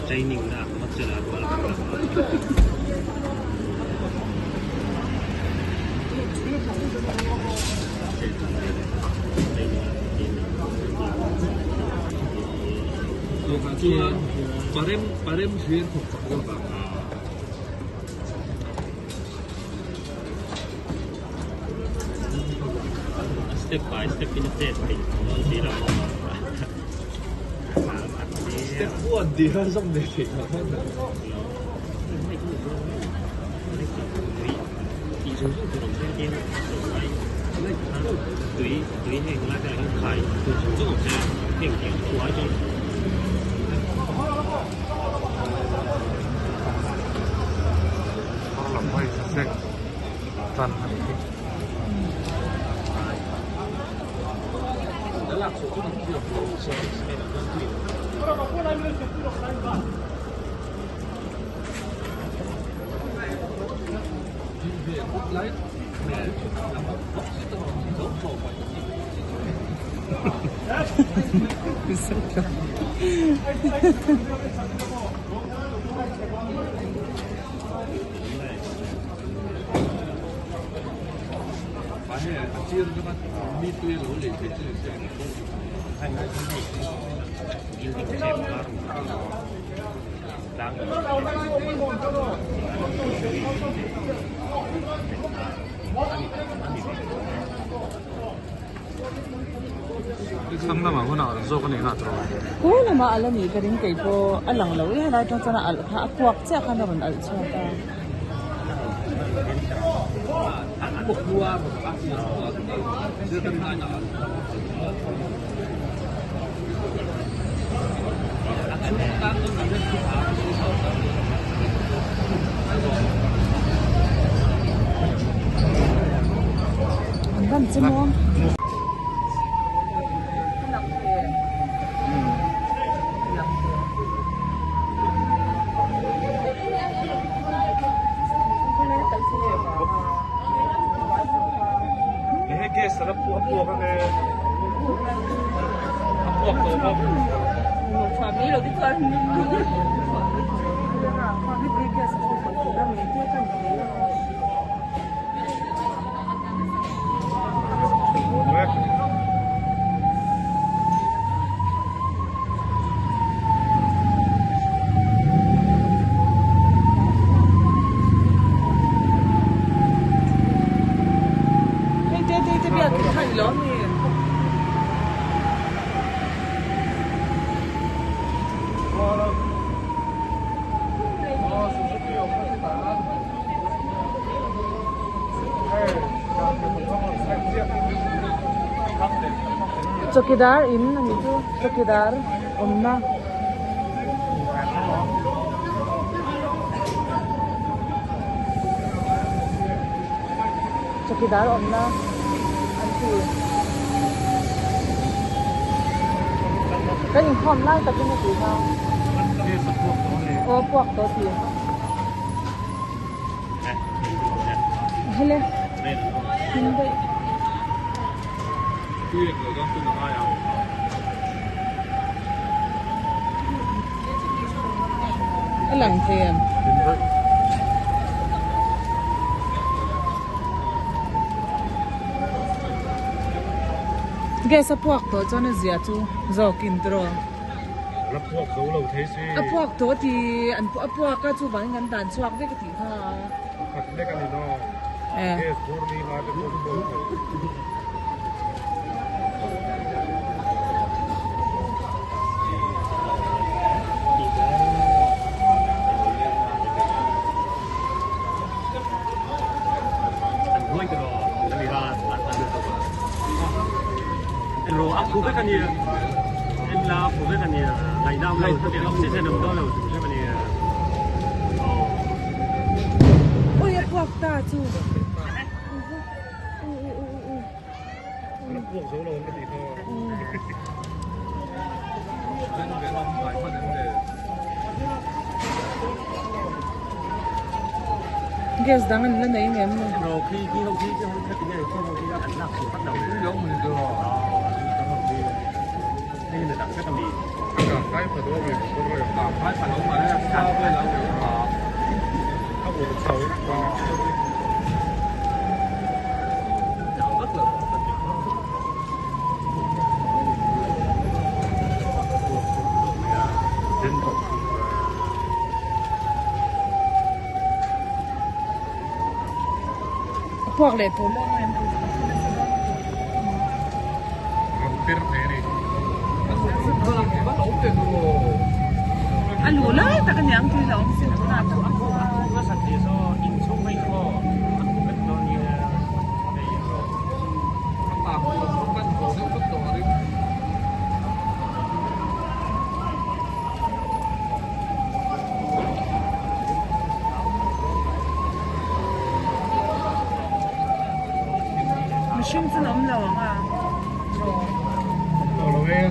training đã mất chưa là qua là barem duyên thuộc vào các bạn step by step in the setting đi ra step one đi ra xong để thì nó hơn chỉ số tự động trên kia tùy hình là cái khai từ số tự động trên hình kiểu của ai trong làm hơi sẽ dần đó là số tự động chưa sẽ là đơn tùy lấy mẹ làm bóc sẽ dấu sổ phải发现接着他妈一堆楼里给这个看看身体一定是不拉상담하고 나서 그냥 나더라고. 그거는 뭐 알람이 그린 게 있고 알랑로 야 나 좀 전에 다 부학자 하나만 알지마다. một vua một bác sĩ chưa tâm ai nào 안 담지 뭐. cái sợi buộc cái buộc rồi không? Phải mấy lần cái con Chokidar in itu chokidar omna chokidar omna anti cái những hòn lai tập trung là gì sao? Puak to thì hay lênhin đây cái lằng thèm cái sao puak to cho nó dễ chú giàu kinh tro là puak to lâu thế gì puak to thì anh puak cái chú vẫn ngắn đàn chuak với cái gì ha cái này nó cái phổ đi mà cái phổ rồi áp với cái này em là áp với cái này ngày nào ngày thì áp sẽ nằm đó là cái này ôi áp buộc ta chú nó buộc số luôn cái gì thôi nên nó phải làm phải phân vấn đề gas dangan lên đấy em rồi khi không khí cái tiếng này không khí ảnh lạc bắt đầu cũng giống mình rồi nên là đặt cái gì 很多美国人把反龙马那看回来为嘛？他我手พวกเลยตัวเรื่องนั้น romper nere. anh lúa lấy ta cái nhang tuy là ông xin nó làm Có sạch thì do in số mấy kho aku biết nó như đây Tạm một số căn hộ nó cấp độ đi. machine真ông là à Rồi về